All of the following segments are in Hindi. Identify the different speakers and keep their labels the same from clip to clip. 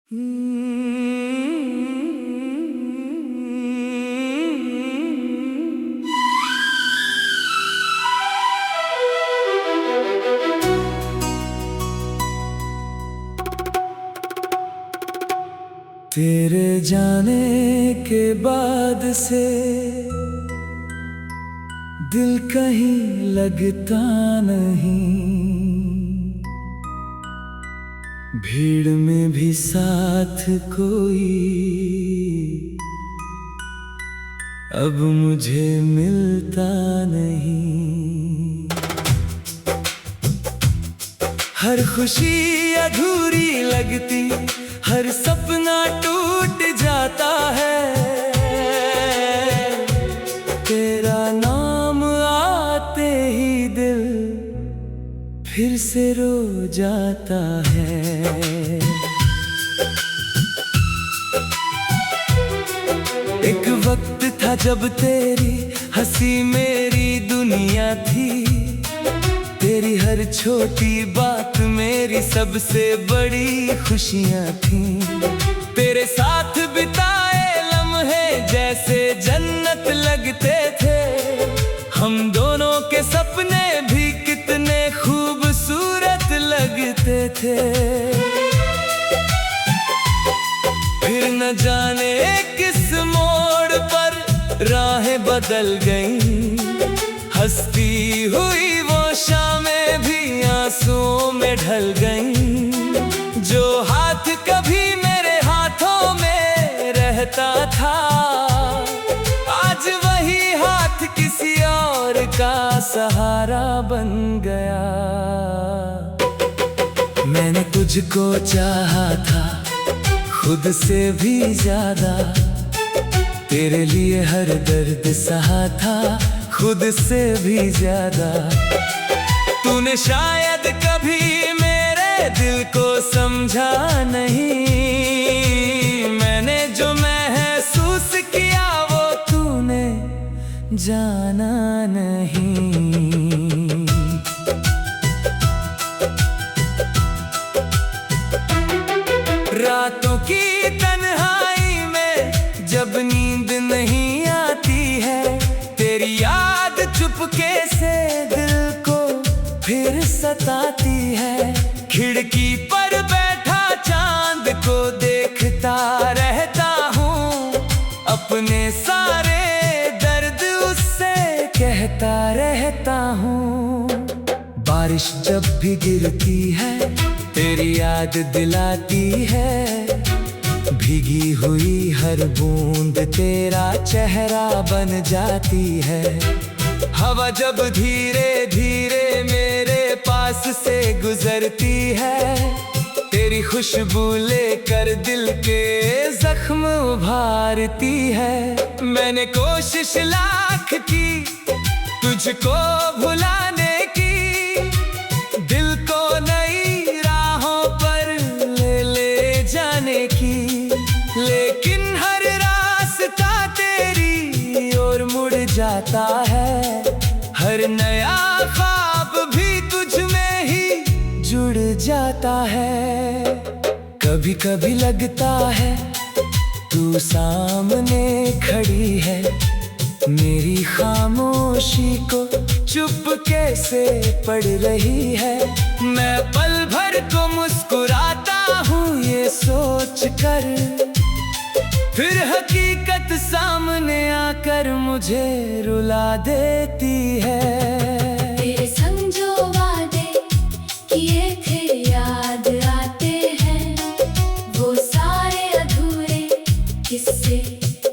Speaker 1: तेरे जाने के बाद से दिल कहीं लगता नहीं, भीड़ में भी साथ कोई अब मुझे मिलता नहीं। हर खुशी अधूरी लगती, हर सपना टूट जाता है। तेरा नाम आते ही दिल फिर से रो जाता है। एक वक्त था जब तेरी हंसी मेरी दुनिया थी, तेरी हर छोटी बात मेरी सबसे बड़ी खुशियां थी। तेरे साथ बिताए लम्हे जैसे जन्नत लगते थे, हम दोनों के सपने भी कितने खूबसूरत लगते थे। फिर न जाने किस मोड़ पर राहें बदल गईं, हंसती हुई वो शामें भी आंसुओं में ढल गईं। जो हाथ कभी मेरे हाथों में रहता था, आज वही हाथ किसी और का सहारा बन गया। मैंने तुझको चाहा था खुद से भी ज्यादा, तेरे लिए हर दर्द सहा था खुद से भी ज्यादा। तूने शायद कभी मेरे दिल को समझा नहीं, मैंने जो महसूस किया वो तूने जाना नहीं। रातों की तन्हाई में जब नींद नहीं आती है, तेरी याद चुपके से दिल को फिर सताती है। खिड़की पर बैठा चांद को देखता रहता हूँ, अपने सारे दर्द उससे कहता रहता हूँ। बारिश जब भी गिरती है तेरी याद दिलाती है, भीगी हुई हर बूंद तेरा चेहरा बन जाती है। हवा जब धीरे धीरे मेरे पास से गुजरती है, तेरी खुशबू लेकर दिल के जख्म उभारती है। मैंने कोशिश लाख की तुझको भुलाने की, दिल को नई राहों पर ले जाने की, लेकिन हर रास्ता तेरी ओर मुड़ जाता है। हर नया ख्वाब भी तुझ में ही जुड़ जाता है। कभी कभी लगता है तू सामने खड़ी है, मेरी खामोशी को चुपके से पढ़ रही है। मैं पल भर को मुस्कुराता हूँ ये सोच कर, फिर हकीकत सामने आकर मुझे रुला देती है।
Speaker 2: तेरे संग जो वादे किए थे याद आते हैं, वो सारे अधूरे किस्से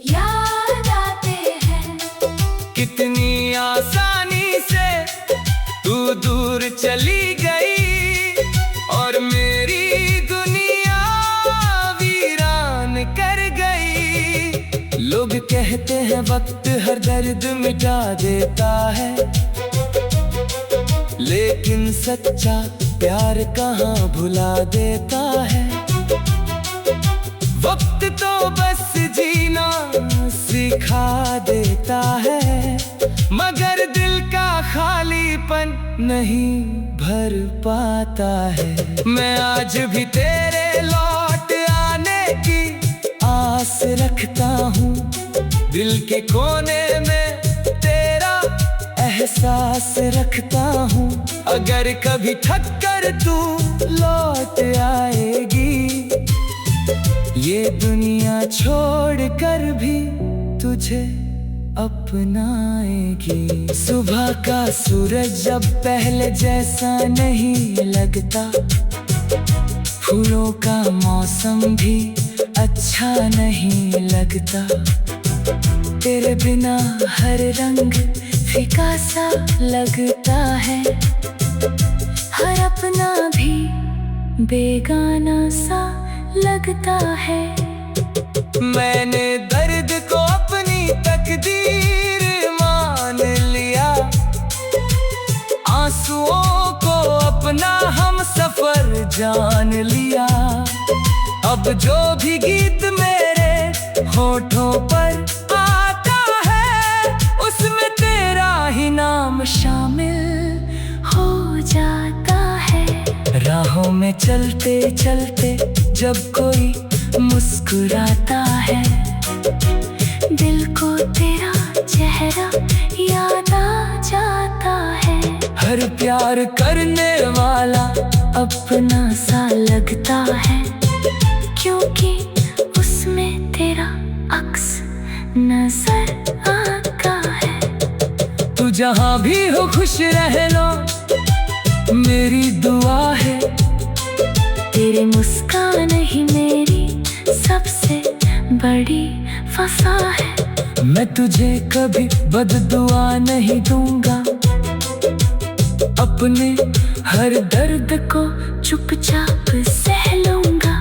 Speaker 2: याद आते हैं।
Speaker 1: कितनी आसानी से तू दूर चली गई और मेरी दुनिया वीरान कर गई। लोग कहते हैं वक्त हर दर्द मिटा देता है, लेकिन सच्चा प्यार कहाँ भुला देता है। वक्त तो बस जीना सिखा देता है, मगर दिल का खालीपन नहीं भर पाता है। मैं आज भी तेरे लौट आने दिल के कोने में तेरा एहसास रखता हूँ। अगर कभी ठक्कर तू लौट आएगी, ये दुनिया छोड़ कर भी तुझे अपनाएगी। सुबह का सूरज अब पहले जैसा नहीं लगता, फूलों का मौसम भी अच्छा नहीं लगता। तेरे बिना हर रंग फीका सा लगता है, हर अपना भी बेगाना सा लगता है। मैंने दर्द को अपनी तकदीर मान लिया, आंसुओं को अपना हम सफर जान लिया। अब जो भी गीत मेरे होठों पर आता है, उसमें तेरा ही नाम शामिल हो जाता है। राहों में चलते चलते जब कोई मुस्कुराता है, दिल को तेरा चेहरा याद आ जाता है। हर प्यार करने वाला अपना सा लगता है, क्योंकि उसमें तेरा अक्स नजर आता है। तू जहाँ भी हो खुश रह लो, मेरी दुआ है। तेरी मुस्कान ही मेरी सबसे बड़ी वफा है। मैं तुझे कभी बददुआ नहीं दूंगा, अपने हर दर्द को चुपचाप सह लूंगा।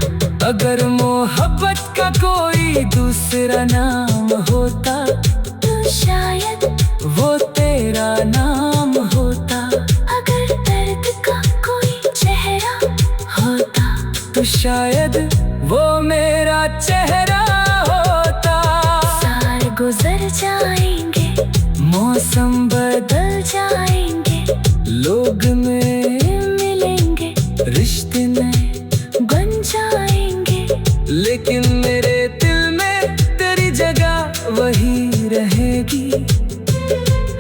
Speaker 1: अगर मोहब्बत का कोई दूसरा नाम होता, तो शायद वो तेरा नाम होता। अगर दर्द का कोई चेहरा होता, तो शायद वो मेरा चेहरा होता। साल गुजर जाएंगे, मौसम बदल जाएंगे, लोग में मिलेंगे, रिश्ते नए बन जाएंगे, लेकिन मेरे दिल में तेरी जगह वही रहेगी।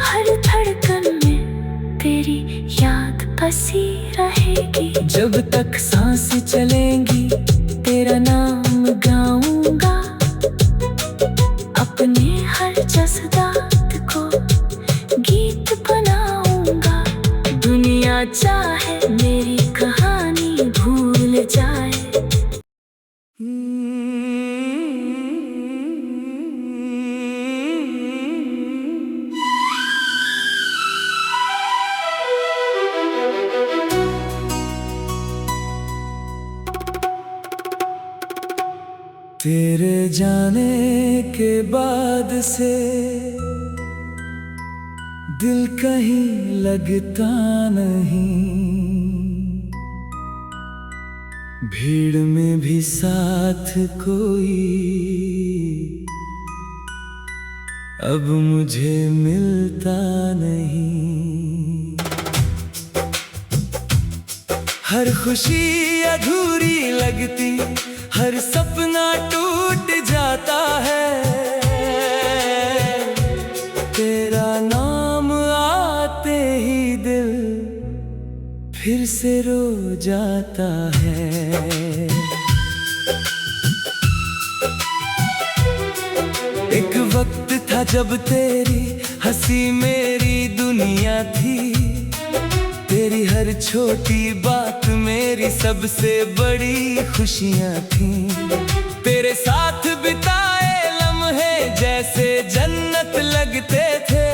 Speaker 1: हर धड़कन में तेरी याद बसी रहेगी। जब तक सांसें चलेंगी तेरा नाम गाऊंगा, अपने हर जज्बात को गीत बनाऊंगा। दुनिया चाहे मेरी कहानी भूल जाए। तेरे जाने के बाद से दिल कहीं लगता नहीं, भीड़ में भी साथ कोई अब मुझे मिलता नहीं। हर खुशी अधूरी लगती, हर सपना टूट जाता है। तेरा नाम आते ही दिल फिर से रो जाता है। एक वक्त था जब तेरी हंसी मेरी दुनिया थी, तेरी हर छोटी बात मेरी सबसे बड़ी खुशियाँ थी। तेरे साथ बिताए लम्हे जैसे जन्नत लगते थे,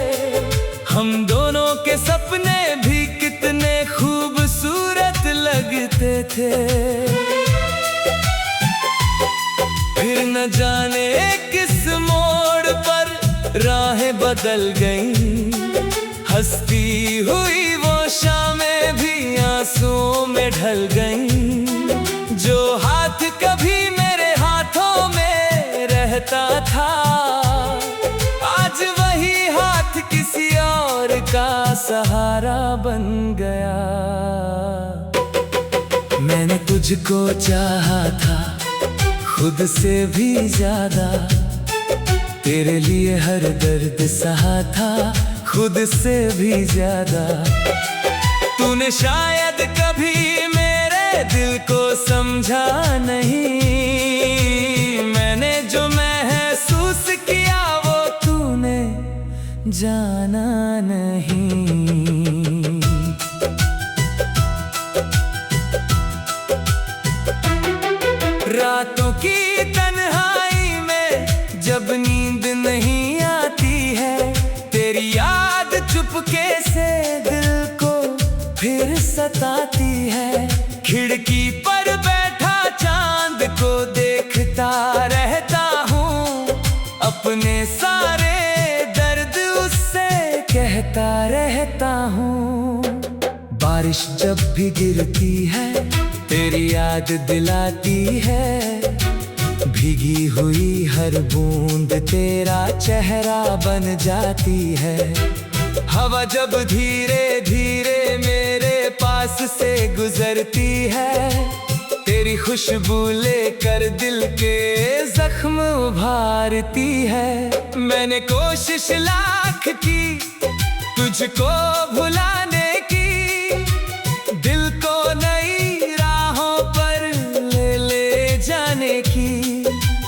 Speaker 1: हम दोनों के सपने भी कितने खूबसूरत लगते थे। फिर न जाने किस मोड़ पर राहें बदल गईं, हंसती हुई वो शामें भी आंसुओं में ढल गईं। जो हाथ कभी मेरे हाथों में रहता था, आज वही हाथ किसी और का सहारा बन गया। मैंने तुझको चाहा था खुद से भी ज्यादा, तेरे लिए हर दर्द सहा था खुद से भी ज्यादा। तूने शायद कभी मेरे दिल को समझा नहीं, मैंने जो महसूस किया वो तूने जाना नहीं। रातों की तन्हाई में जब नींद नहीं आती है, तेरी याद चुपके से दिल को फिर सताती है। खिड़की पर बैठा चांद को देखता रहता हूँ, अपने सारे दर्द उससे कहता रहता हूँ। बारिश जब भी गिरती है तेरी याद दिलाती है, भीगी हुई हर बूंद तेरा चेहरा बन जाती है। हवा जब धीरे धीरे मेरे पास से गुजरती है, तेरी खुशबू लेकर दिल के जख्म उभारती है। मैंने कोशिश लाख की तुझको भुलाने की, दिल को नई राहों पर ले जाने की,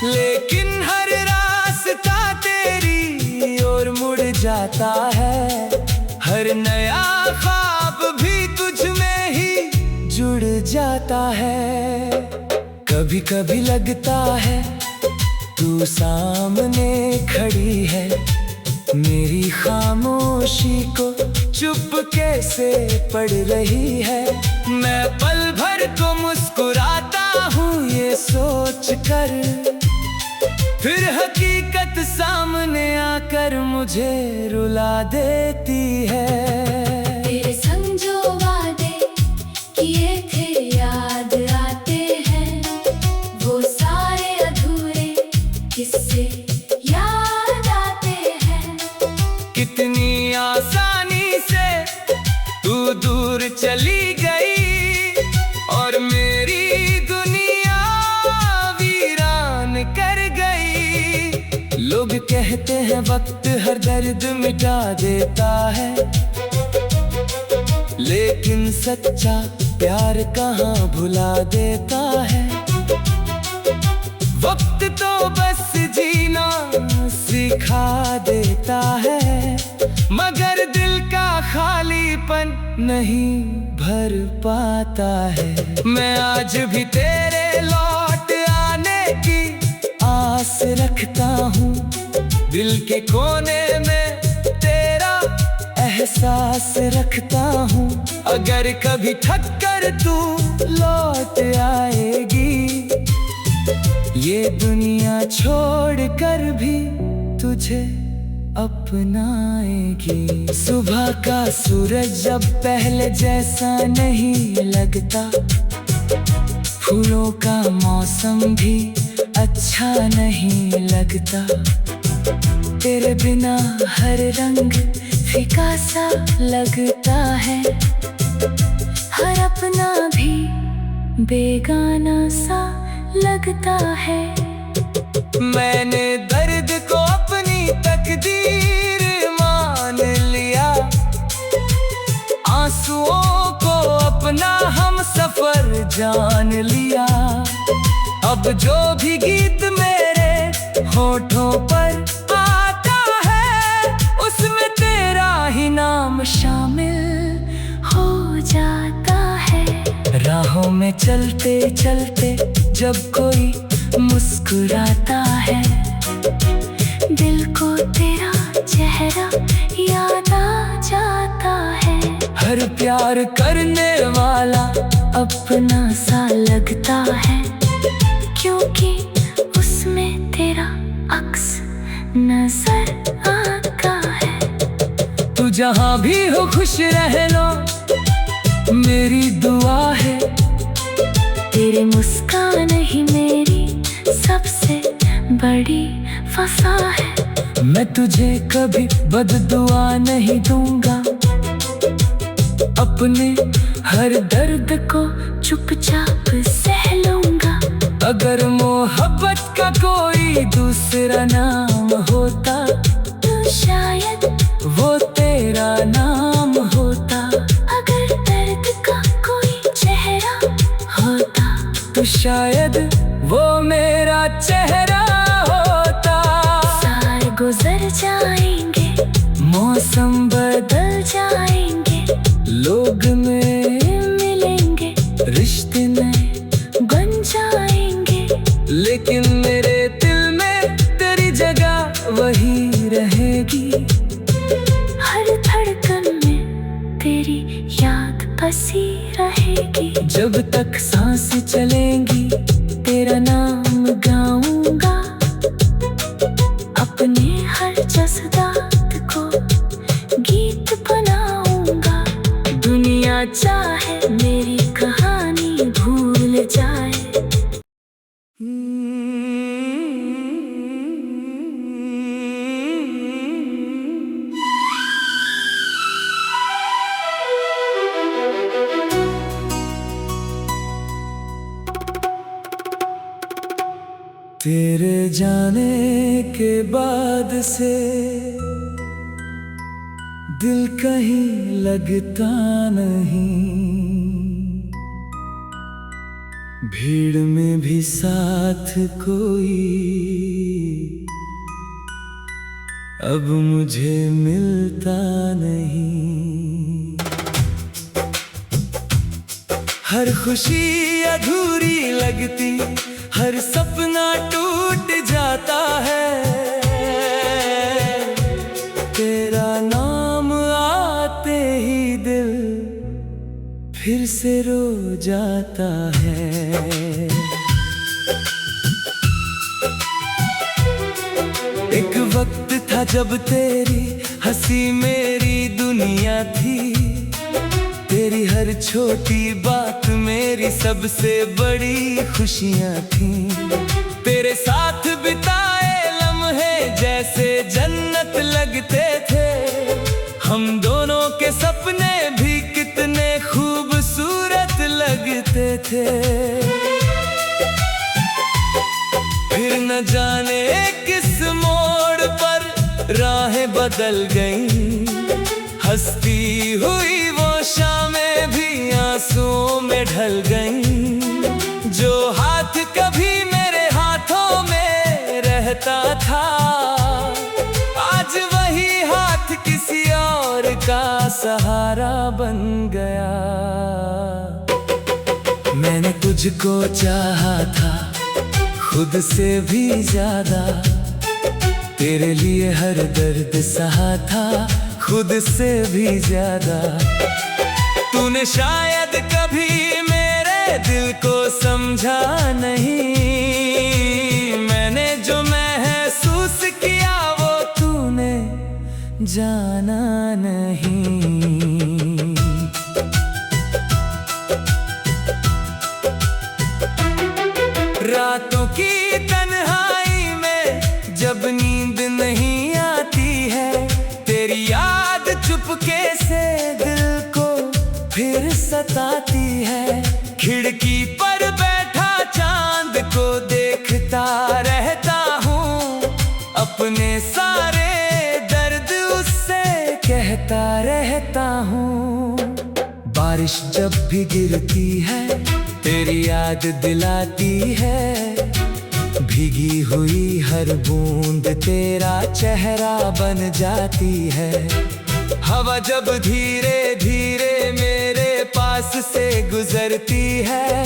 Speaker 1: लेकिन हर रास्ता तेरी ओर मुड़ जाता है। हर नया ख्वाब भी तुझ में ही जुड़ जाता है। कभी कभी लगता है तू सामने खड़ी है, मेरी खामोशी को चुपके से पढ़ रही है। मैं पल भर को मुस्कुराता हूँ ये सोच कर, फिर हकीकत सामने आकर मुझे रुला देती है।
Speaker 2: तेरे संग जो वादे किए थे याद आते हैं, वो सारे अधूरे किस्से याद आते हैं।
Speaker 1: कितनी आसानी से तू दूर चली गई और मेरी दुनिया वीरान कर गई। लोग कहते हैं वक्त हर दर्द मिटा देता है, लेकिन सच्चा प्यार कहाँ भुला देता है। वक्त तो बस जीना सिखा देता है, मगर दिल का खालीपन नहीं भर पाता है। मैं आज भी तेरे लौट आने की आस रखता हूँ, दिल के कोने में तेरा एहसास रखता हूँ। अगर कभी थक कर तू लौट आएगी, ये दुनिया छोड़ कर भी तुझे अपनाएगी। सुबह का सूरज जब पहले जैसा नहीं लगता, फूलों का मौसम भी अच्छा नहीं लगता। तेरे बिना हर रंग फीका सा लगता है, हर अपना भी बेगाना सा लगता है। मैंने दर्द को अपनी तकदीर मान लिया, आंसुओं को अपना हम सफर जान लिया। अब जो भी गीत मेरे होठों पर आता है, उसमें तेरा ही नाम शामिल हो जाता है। राहों में चलते चलते जब कोई मुस्कुराता है, दिल को तेरा चेहरा याद आ जाता है। हर प्यार करने वाला अपना सा लगता है, क्योंकि उसमें तेरा अक्स नजर आता है। तू जहाँ भी हो खुश रह लो, मेरी दुआ है। तेरी मुस्कान ही मेरी सबसे बड़ी वफा है। मैं तुझे कभी बददुआ नहीं दूंगा, अपने हर दर्द को चुपचाप सह लूंगा। अगर मोहब्बत का कोई दूसरा नाम होता
Speaker 2: तो शायद
Speaker 1: वो तेरा नाम होता।
Speaker 2: अगर दर्द का कोई चेहरा होता
Speaker 1: तो शायद वो मेरा चेहरा होता।
Speaker 2: साल गुजर जाएंगे,
Speaker 1: मौसम
Speaker 2: बदल जाएंगे,
Speaker 1: लोग में
Speaker 2: मिलेंगे,
Speaker 1: रिश्ते नए
Speaker 2: बन जाएंगे,
Speaker 1: लेकिन मेरे दिल में तेरी जगह वही रहेगी।
Speaker 2: हर धड़कन में तेरी याद बसी रहेगी।
Speaker 1: जब तक सांस चलेंगी तेरा नाम गाऊंगा,
Speaker 2: अपने हर जज्बात को गीत बनाऊंगा। दुनिया चाहे मेरी कहानी भूल जाए।
Speaker 1: तेरे जाने के बाद से दिल कहीं लगता नहीं, भीड़ में भी साथ कोई अब मुझे मिलता नहीं। हर खुशी अधूरी लगती, हर सपना टूट जाता है। तेरा नाम आते ही दिल फिर से रो जाता है। एक वक्त था जब तेरी हंसी मेरी दुनिया थी, तेरी हर छोटी बात मेरी सबसे बड़ी खुशियाँ थी। तेरे साथ बिताए लम्हे जैसे जन्नत लगते थे, हम दोनों के सपने भी कितने खूबसूरत लगते थे। फिर न जाने किस मोड़ पर राहें बदल गईं, हंसती हुई वो शामें भी आंसुओं में ढल गईं। जो हाथ कभी मेरे हाथों में रहता था, आज वही हाथ किसी और का सहारा बन गया। मैंने तुझको चाहा था खुद से भी ज्यादा, तेरे लिए हर दर्द सहा था खुद से भी ज्यादा। तूने शायद कभी मेरे दिल को समझा नहीं, मैंने जो महसूस किया वो तूने जाना नहीं। रातों की तन्हाई में जब नींद नहीं आती है, तेरी याद चुपके से दिल को फिर सताती है। खिड़की पर बैठा चांद को देखता रहता हूँ, अपने सारे दर्द उससे कहता रहता हूँ। बारिश जब भी गिरती है तेरी याद दिलाती है, भीगी हुई हर बूंद तेरा चेहरा बन जाती है। हवा जब धीरे धीरे मेरे पास से गुजरती है,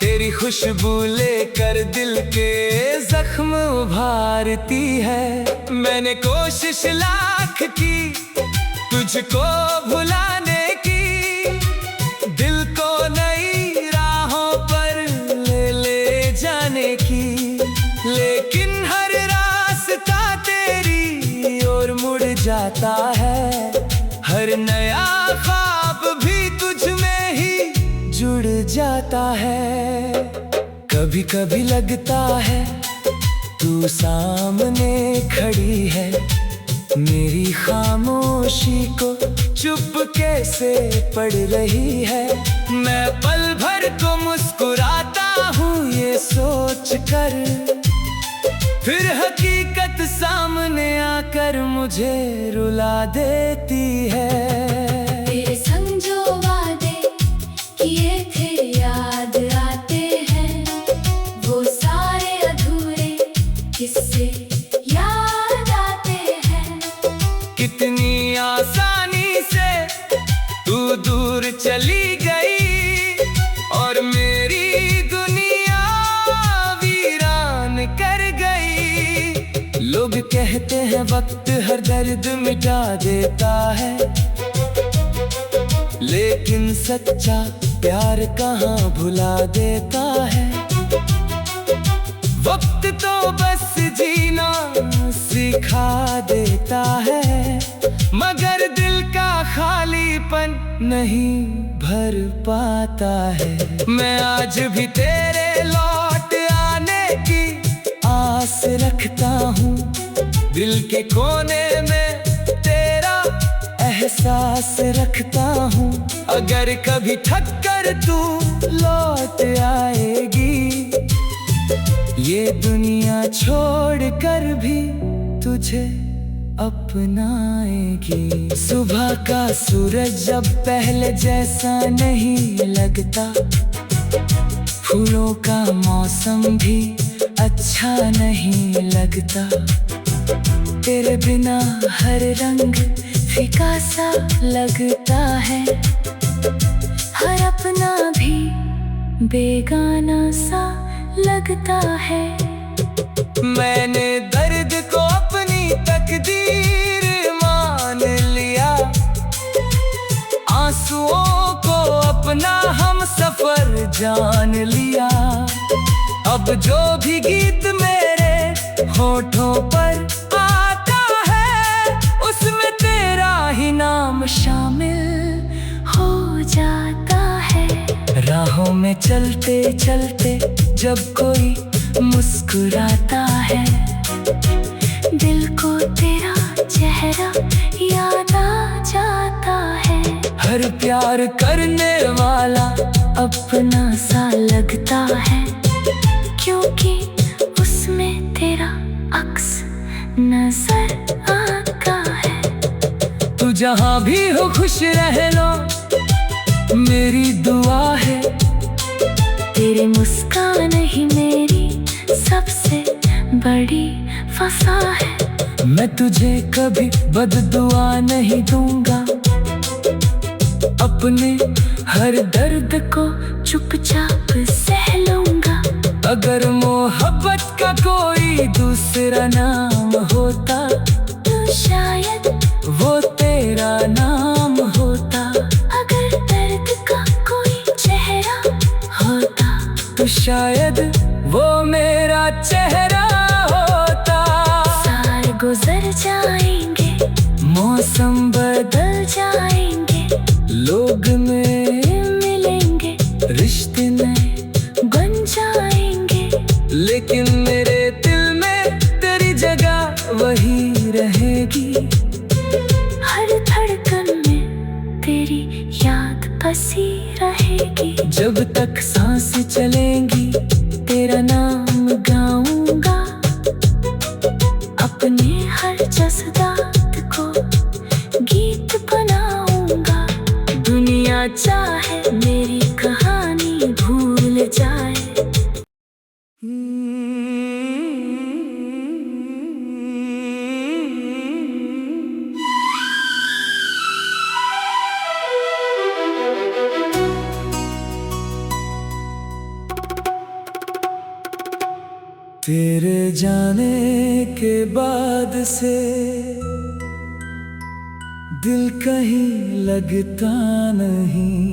Speaker 1: तेरी खुशबू लेकर दिल के जख्म उभारती है। मैंने कोशिश लाख की तुझको भुलाने की, दिल को नई राहों पर ले जाने की, लेकिन हर रास्ता तेरी ओर मुड़ जाता है। हर नया ख्वाब भी तुझ में ही जुड़ जाता है। कभी कभी लगता है तू सामने खड़ी है, मेरी खामोशी को चुपके से पढ़ रही है। मैं पल भर को मुस्कुराता हूँ ये सोच कर, फिर हकीकत सामने आकर मुझे रुला देती है।
Speaker 2: तेरे संग जो वादे किए थे याद आते हैं, वो सारे अधूरे किस्से याद आते हैं।
Speaker 1: कितनी आसानी से तू दूर चली गई और मेरी दुनिया वीरान कर गई। लोग कहते हैं वक्त हर दर्द मिटा देता है, लेकिन सच्चा प्यार कहाँ भुला देता है। वक्त तो बस जीना सिखा देता है, मगर दिल का खालीपन नहीं भर पाता है। मैं आज भी तेरे लौट आने की आस रखता हूँ, दिल के कोने में तेरा एहसास रखता हूँ। अगर कभी ठक्कर तू लौट आएगी, ये दुनिया छोड़ कर भी तुझे अपनाएगी। सुबह का सूरज अब पहले जैसा नहीं लगता, फूलों का मौसम भी अच्छा नहीं लगता। तेरे बिना हर रंग फीका सा लगता है, हर अपना भी बेगाना सा लगता है। मैंने दर्द को अपनी तकदीर मान लिया, आंसुओं को अपना हम सफर जान लिया। अब जो भी गीत मेरे होठों पर आता है, उसमें तेरा ही नाम शामिल हो जाता है। राहों में चलते चलते जब कोई मुस्कुराता है, दिल को तेरा चेहरा याद आ जाता है। हर प्यार करने वाला अपना सा लगता है, क्योंकि उसमें तेरा अक्स नजर आता है। तू जहाँ भी हो खुश रह लो, मेरी दुआ है। तेरी मुस्कान ही मेरी सबसे बड़ी वफा है। मैं तुझे कभी बददुआ नहीं दूंगा, अपने हर दर्द को चुपचाप सह लूंगा। अगर मोहब्बत का कोई दूसरा नाम होता, तो शायद वो तेरा नाम होता। अगर दर्द का कोई चेहरा होता, तो शायद वो मेरा चेहरा होता। साल गुजर जाएंगे, मौसम बदल जाएंगे, लोग में मिलेंगे, रिश्ते नए बन जाएंगे, लेकिन मेरे दिल में तेरी जगह वही रहेगी। हर धड़कन में तेरी याद बसी रहेगी। जब तक सांस चलेंगी तेरा नाम गाऊंगा, अपने हर जज्बात को गीत बनाऊंगा। दुनिया चाहे मेरी कहानी भूल जाए। तेरे जाने के बाद से दिल कहीं लगता नहीं,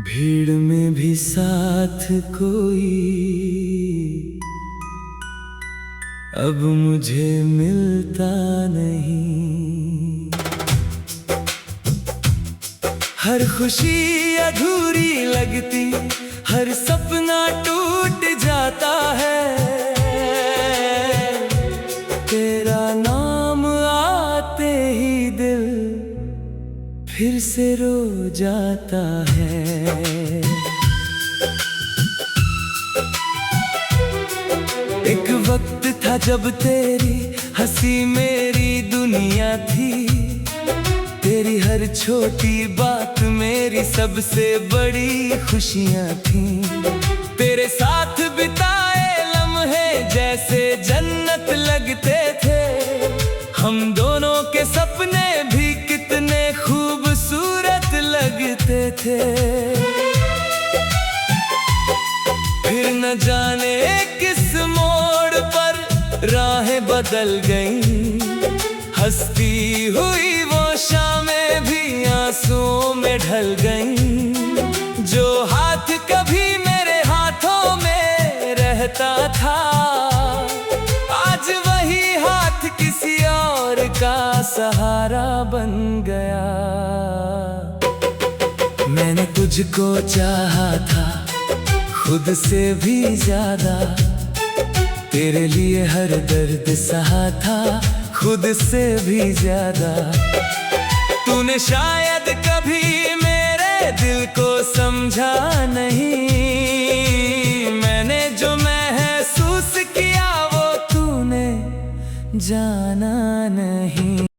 Speaker 1: भीड़ में भी साथ कोई अब मुझे मिलता नहीं। हर खुशी अधूरी लगती, हर सपना टूट जाता है। तेरा नाम आते ही दिल फिर से रो जाता है। वक्त था जब तेरी हंसी मेरी दुनिया थी, तेरी हर छोटी बात मेरी सबसे बड़ी खुशियां थी। तेरे साथ बिताए लम्हे जैसे जन्नत लगते थे, हम दोनों के सपने भी कितने खूबसूरत लगते थे। फिर न जाने किस मोड़ पर राहें बदल गईं, हंसती हुई वो शामें भी आंसुओं में ढल गईं। जो हाथ कभी मेरे हाथों में रहता था, आज वही हाथ किसी और का सहारा बन गया। मैंने तुझको चाहा था खुद से भी ज्यादा, तेरे लिए हर दर्द सहा था खुद से भी ज्यादा। तूने शायद कभी मेरे दिल को समझा नहीं, मैंने जो महसूस किया वो तूने जाना नहीं।